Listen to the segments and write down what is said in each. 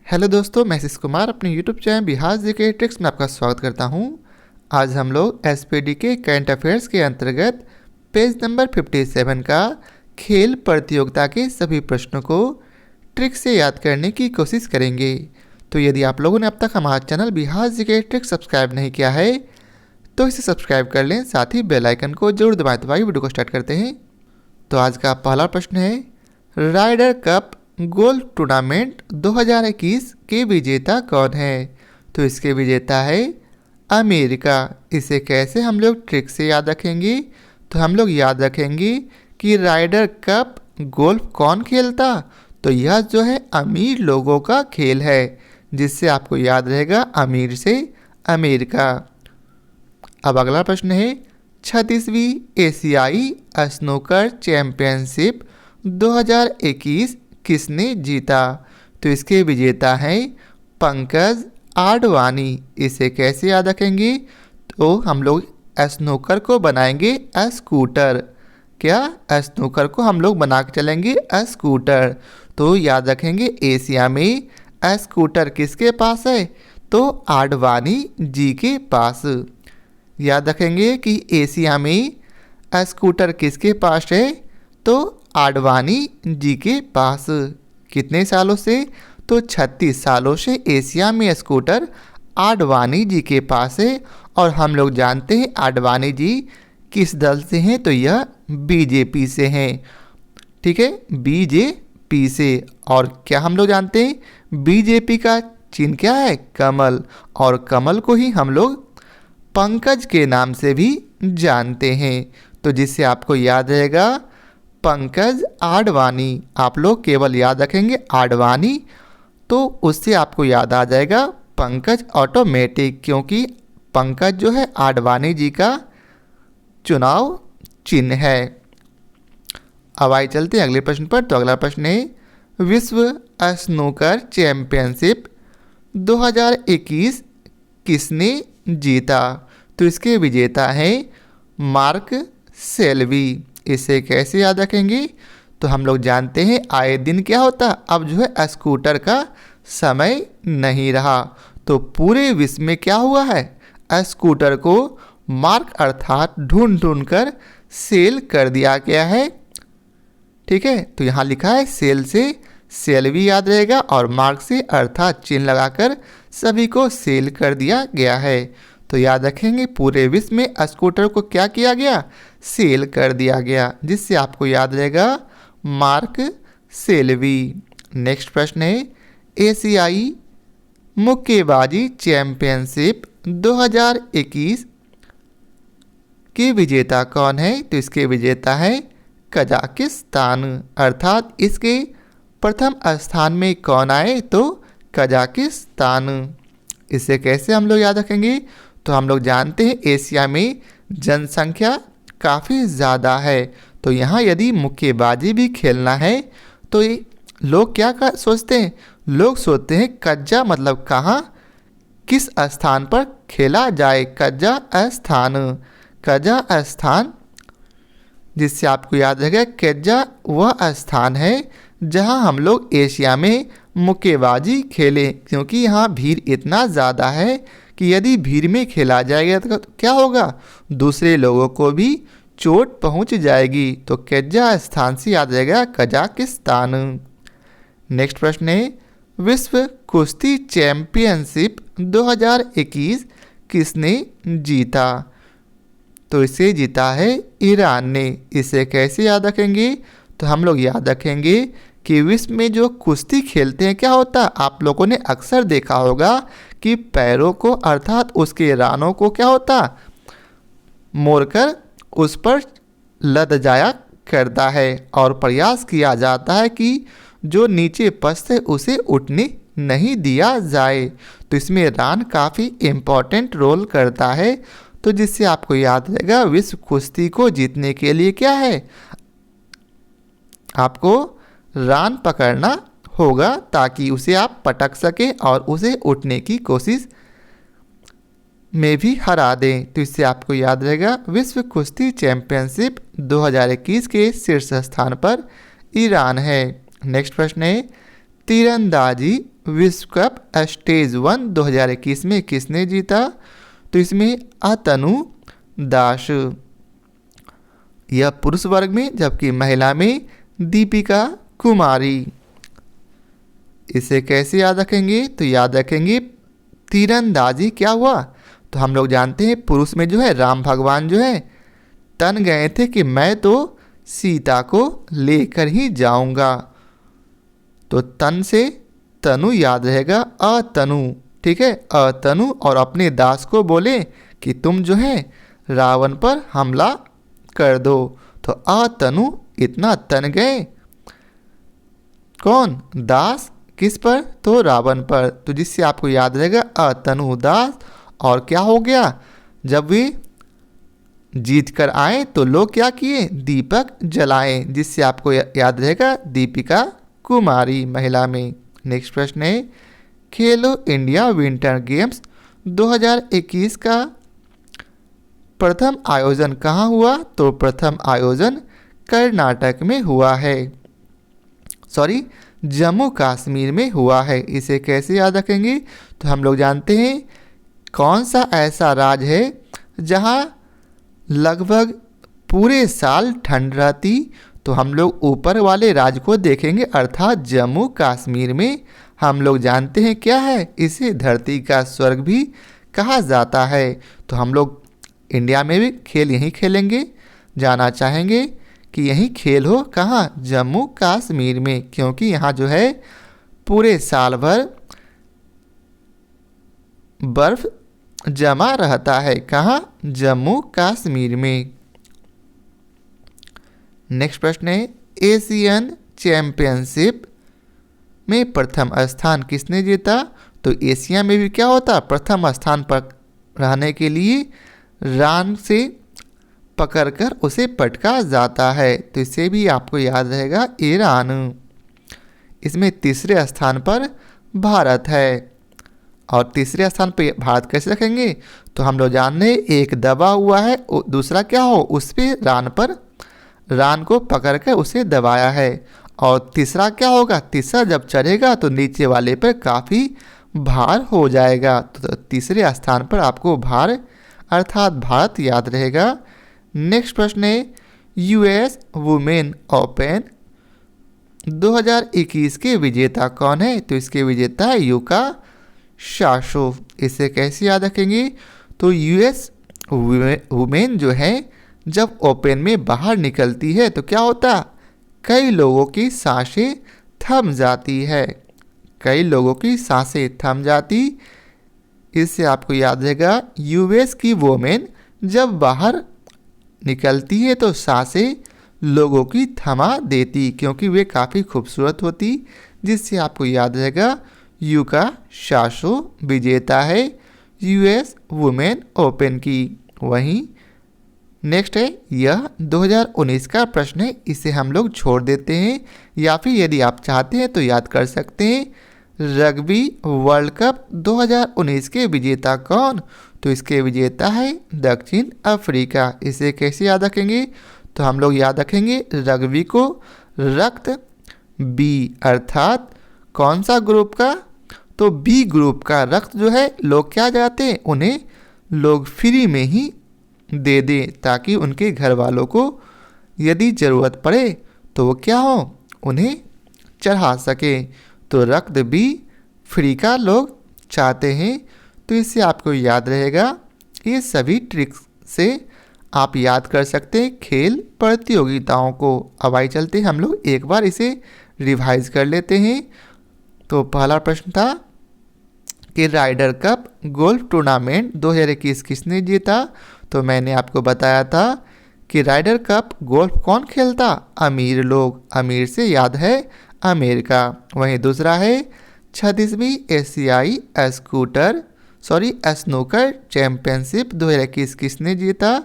Hello दोस्तों, मैं आशीष कुमार अपने YouTube channel Bihar GK tricks में आपका स्वागत करता हूं। आज हम लोग एसपीडी के करंट अफेयर्स के अंतर्गत पेज नंबर 57 का खेल प्रतियोगिता के सभी प्रश्नों को ट्रिक से याद करने की कोशिश करेंगे। तो यदि आप लोगों ने अब तक हमारा channel Bihar GK tricks subscribe नहीं किया है तो इसे सब्सक्राइब कर लें, साथ ही बेल आइकन को जरूर दबाएं। तो आइए वीडियो को स्टार्ट करते हैं। तो आज का पहला प्रश्न है, राइडर कप गोल्फ टूर्नामेंट 2021 के विजेता कौन है? तो इसके विजेता है अमेरिका। इसे कैसे हम लोग ट्रिक से याद रखेंगे? तो हम लोग याद रखेंगे कि राइडर कप गोल्फ कौन खेलता? तो यह जो है अमीर लोगों का खेल है, जिससे आपको याद रहेगा अमीर से अमेरिका। अब अगला प्रश्न है, 36वीं एशियाई स्नूकर चैंपियनशिप 2021 किसने जीता? तो इसके विजेता हैं पंकज आडवाणी। इसे कैसे याद रखेंगे? तो हम लोग स्नूकर को बनाएंगे स्कूटर। क्या? स्नूकर को हम लोग बना के चलेंगे स्कूटर। तो याद रखेंगे एशिया में स्कूटर किसके पास है? तो आडवाणी जी के पास। याद रखेंगे कि एशिया में स्कूटर किसके पास है? तो आडवाणी जी के पास। कितने सालों से? तो 36 सालों से एशिया में स्कूटर आडवाणी जी के पास है। और हम लोग जानते हैं आडवाणी जी किस दल से हैं? तो यह बीजेपी से हैं। ठीक है, बीजेपी से। और क्या हम लोग जानते हैं बीजेपी का चिन्ह क्या है? कमल। और कमल को ही हम लोग पंकज के नाम से भी जानते हैं। तो जिससे आपको याद रहेगा पंकज आडवाणी। आप लोग केवल याद रखेंगे आडवाणी, तो उससे आपको याद आ जाएगा पंकज ऑटोमेटिक, क्योंकि पंकज जो है आडवाणी जी का चुनाव चिन्ह है। अब आइए चलते हैं अगले प्रश्न पर। तो अगला प्रश्न है, विश्व स्नूकर चैंपियनशिप 2021 किसने जीता? तो इसके विजेता हैं मार्क सेल्वी। इसे कैसे याद रखेंगे? तो हम लोग जानते हैं आए दिन क्या होता, अब जो है स्कूटर का समय नहीं रहा, तो पूरे विश्व में क्या हुआ है? स्कूटर को मार्क अर्थात ढूंढ ढूंढ कर सेल कर दिया गया है। ठीक है, तो यहाँ लिखा है सेल से सेल्वी याद रहेगा, और मार्क से अर्थात चिन्ह लगाकर सभी को सेल कर दिया गया है। तो याद रखेंगे पूरे विश्व में स्कूटर को क्या किया गया? सेल कर दिया गया, जिससे आपको याद रहेगा मार्क सेल्वी। नेक्स्ट प्रश्न है, एशियाई मुक्केबाजी चैंपियनशिप 2021 के विजेता कौन है? तो इसके विजेता है कजाकिस्तान। अर्थात इसके प्रथम स्थान में कौन आए? तो कजाकिस्तान। इसे कैसे हम लोग याद रखेंगे? तो हम लोग जानते हैं एशिया में जनसंख्या काफ़ी ज़्यादा है, तो यहाँ यदि मुक्केबाजी भी खेलना है तो ये लोग क्या सोचते हैं? लोग सोचते हैं कज्जा मतलब कहाँ, किस स्थान पर खेला जाए? Kazakhstan, Kazakhstan. जिससे आपको याद रहेगा कज्जा वह स्थान है जहाँ हम लोग एशिया में मुक्केबाजी खेलें, क्योंकि यहाँ भीड़ इतना ज़्यादा है कि यदि भीड़ में खेला जाएगा तो क्या होगा? दूसरे लोगों को भी चोट पहुंच जाएगी। तो कजाकिस्तान से याद रहेगा कजाकिस्तान। नेक्स्ट प्रश्न है, विश्व कुश्ती चैंपियनशिप 2021 किसने जीता? तो इसे जीता है ईरान ने। इसे कैसे याद रखेंगे? तो हम लोग याद रखेंगे कि विश्व में जो कुश्ती खेलते हैं क्या होता है? आप लोगों ने अक्सर देखा होगा कि पैरों को अर्थात उसके रानों को क्या होता? मोड़कर उस पर लद जाया करता है, और प्रयास किया जाता है कि जो नीचे पस्त है उसे उठने नहीं दिया जाए। तो इसमें रान काफ़ी इम्पोर्टेंट रोल करता है। तो जिससे आपको याद रहेगा विश्व कुश्ती को जीतने के लिए क्या है? आपको रान पकड़ना होगा ताकि उसे आप पटक सकें और उसे उठने की कोशिश में भी हरा दें। तो इससे आपको याद रहेगा विश्व कुश्ती चैंपियनशिप 2021 के शीर्ष स्थान पर ईरान है। नेक्स्ट प्रश्न है, तीरंदाजी विश्व कप स्टेज 1 2021 में किसने जीता? तो इसमें अतनु दास, यह पुरुष वर्ग में, जबकि महिला में दीपिका कुमारी। इसे कैसे याद रखेंगे? तो याद रखेंगे तीरंदाजी क्या हुआ? तो हम लोग जानते हैं पुरुष में जो है राम भगवान जो है तन गए थे कि मैं तो सीता को लेकर ही जाऊंगा, तो तन से तनु याद रहेगा, अतनु, ठीक है, अतनु, और अपने दास को बोले कि तुम जो है रावण पर हमला कर दो, तो अतनु, इतना तन गए कौन? दास, किस पर? तो रावण पर, तो जिससे आपको याद रहेगा अतनु दास। और क्या हो गया? जब वे जीत कर आए तो लोग क्या किए? दीपक जलाए, जिससे आपको याद रहेगा दीपिका कुमारी महिला में। नेक्स्ट प्रश्न है, खेलो इंडिया विंटर गेम्स 2021 का प्रथम आयोजन कहाँ हुआ? तो प्रथम आयोजन कर्नाटक में हुआ है, सॉरी जम्मू कश्मीर में हुआ है। इसे कैसे याद रखेंगे? तो हम लोग जानते हैं कौन सा ऐसा राज्य है जहाँ लगभग पूरे साल ठंड रहती? तो हम लोग ऊपर वाले राज्य को देखेंगे, अर्थात जम्मू कश्मीर में। हम लोग जानते हैं क्या है, इसे धरती का स्वर्ग भी कहा जाता है। तो हम लोग इंडिया में भी खेल यहीं खेलेंगे, जाना चाहेंगे कि यही खेल हो, कहाँ? जम्मू कश्मीर में, क्योंकि यहाँ जो है पूरे साल भर बर्फ जमा रहता है, कहाँ? जम्मू कश्मीर में। नेक्स्ट प्रश्न है, एशियन चैंपियनशिप में प्रथम स्थान किसने जीता? तो एशिया में भी क्या होता? प्रथम स्थान पर रहने के लिए रान से पकड़कर उसे पटका जाता है, तो इसे भी आपको याद रहेगा ईरान। इसमें तीसरे स्थान पर भारत है, और तीसरे स्थान पर भारत कैसे रखेंगे? तो हम लोग जान रहे एक दबा हुआ है, दूसरा क्या हो? उस पर रान को पकड़कर उसे दबाया है, और तीसरा क्या होगा? तीसरा जब चढ़ेगा तो नीचे वाले पर काफ़ी भार हो जाएगा, तो तीसरे स्थान पर आपको भार अर्थात भारत याद रहेगा। नेक्स्ट प्रश्न है, यूएस वुमेन ओपन 2021 के विजेता कौन है? तो इसके विजेता है यूका शाशोव। इसे कैसे याद रखेंगे? तो यूएस वुमेन जो है जब ओपन में बाहर निकलती है तो क्या होता? कई लोगों की सांसें थम जाती है, कई लोगों की सांसें थम जाती। इससे आपको याद रहेगा यूएस की वुमेन जब बाहर निकलती है तो सांसें लोगों की थमा देती, क्योंकि वे काफ़ी खूबसूरत होती, जिससे आपको याद रहेगा यूका शाशो विजेता है यूएस वुमेन ओपन की। वहीं नेक्स्ट है, यह 2019 का प्रश्न है, इसे हम लोग छोड़ देते हैं, या फिर यदि आप चाहते हैं तो याद कर सकते हैं। रग्बी वर्ल्ड कप 2019 के विजेता कौन? तो इसके विजेता है दक्षिण अफ्रीका। इसे कैसे याद रखेंगे? तो हम लोग याद रखेंगे रग्बी को रक्त बी, अर्थात कौन सा ग्रुप का? तो बी ग्रुप का रक्त जो है लोग क्या चाहते हैं, उन्हें लोग फ्री में ही दे दें, ताकि उनके घर वालों को यदि ज़रूरत पड़े तो वो क्या हो, उन्हें चढ़ा सके। तो रक्त बी फ्री का लोग चाहते हैं, तो इससे आपको याद रहेगा। ये सभी ट्रिक्स से आप याद कर सकते हैं खेल प्रतियोगिताओं को। अब आइए चलते हम लोग एक बार इसे रिवाइज कर लेते हैं। तो पहला प्रश्न था कि राइडर कप गोल्फ टूर्नामेंट 2021 किसने जीता? तो मैंने आपको बताया था कि राइडर कप गोल्फ कौन खेलता? अमीर लोग, अमीर से याद है अमेरिका। वहीं दूसरा है 36वीं एशियाई स्नूकर चैंपियनशिप 2021 किसने जीता?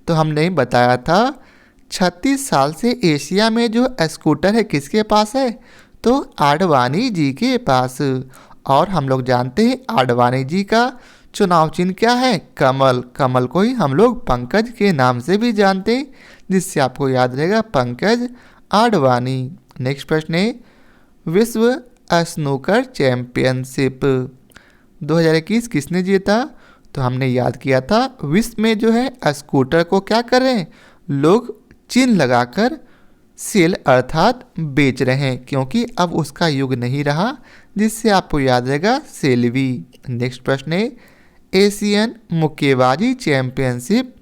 तो हमने बताया था 36 साल से एशिया में जो स्कूटर है किसके पास है? तो आडवाणी जी के पास। और हम लोग जानते हैं आडवाणी जी का चुनाव चिन्ह क्या है? कमल। कमल को ही हम लोग पंकज के नाम से भी जानते हैं, जिससे आपको याद रहेगा पंकज आडवाणी। नेक्स्ट प्रश्न है, विश्व स्नूकर चैंपियनशिप 2021 किसने जीता? तो हमने याद किया था विश्व में जो है स्कूटर को क्या कर रहे हैं, लोग चिन्ह लगाकर सेल अर्थात बेच रहे हैं, क्योंकि अब उसका युग नहीं रहा, जिससे आपको याद रहेगा सेल्वी। नेक्स्ट प्रश्न है एशियन मुक्केबाजी चैंपियनशिप।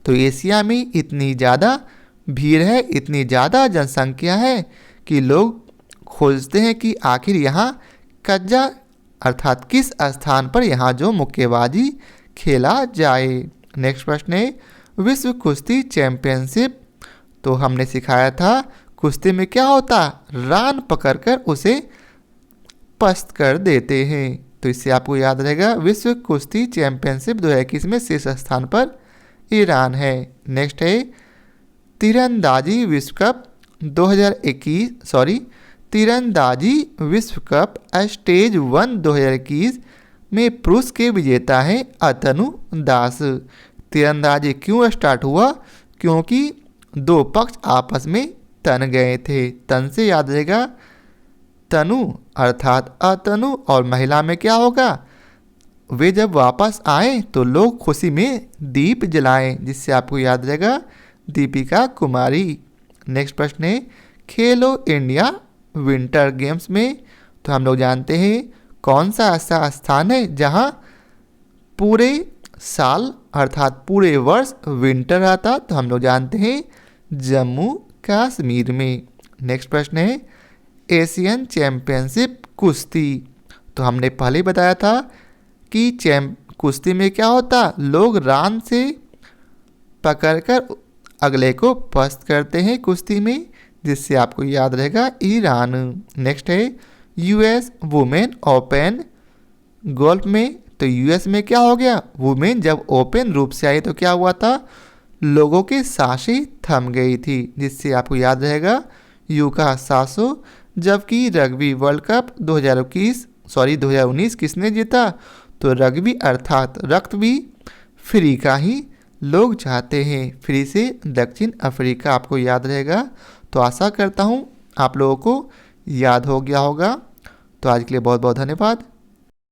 तो एशिया में इतनी ज़्यादा भीड़ है, इतनी ज़्यादा जनसंख्या है कि लोग खोजते हैं कि आखिर यहाँ कज्जा अर्थात किस स्थान पर यहाँ जो मुक्केबाजी खेला जाए। नेक्स्ट प्रश्न है विश्व कुश्ती चैंपियनशिप। तो हमने सिखाया था कुश्ती में क्या होता, रान पकड़कर उसे पस्त कर देते हैं। तो इससे आपको याद रहेगा विश्व कुश्ती चैंपियनशिप 2021 में शीर्ष स्थान पर ईरान है। नेक्स्ट है तीरंदाजी विश्व कप 2021 तीरंदाजी विश्व कप स्टेज 1 2021 में पुरुष के विजेता हैं अतनु दास। तीरंदाजी क्यों स्टार्ट हुआ? क्योंकि दो पक्ष आपस में तन गए थे। तन से याद रहेगा तनु अर्थात अतनु, और महिला में क्या होगा, वे जब वापस आए तो लोग खुशी में दीप जलाएं, जिससे आपको याद रहेगा दीपिका कुमारी। नेक्स्ट प्रश्न है खेलो इंडिया विंटर गेम्स में। तो हम लोग जानते हैं कौन सा ऐसा स्थान है जहां पूरे साल अर्थात पूरे वर्ष विंटर आता? तो हम लोग जानते हैं जम्मू कश्मीर में। नेक्स्ट प्रश्न है एशियन चैंपियनशिप कुश्ती। तो हमने पहले ही बताया था कि कुश्ती में क्या होता, लोग रान से पकड़कर अगले को पस्त करते हैं कुश्ती में, जिससे आपको याद रहेगा ईरान। नेक्स्ट है यूएस वुमेन ओपन गोल्फ में। तो यूएस में क्या हो गया, वुमेन जब ओपन रूप से आई तो क्या हुआ था, लोगों की सांसें थम गई थी, जिससे आपको याद रहेगा यूका सासो। जबकि रग्बी वर्ल्ड कप 2019 किसने जीता? तो रग्बी अर्थात रग्बी फ्री का ही लोग चाहते हैं, फ्री से दक्षिण अफ्रीका, आपको याद रहेगा। तो आशा करता हूँ आप लोगों को याद हो गया होगा। तो आज के लिए बहुत बहुत धन्यवाद।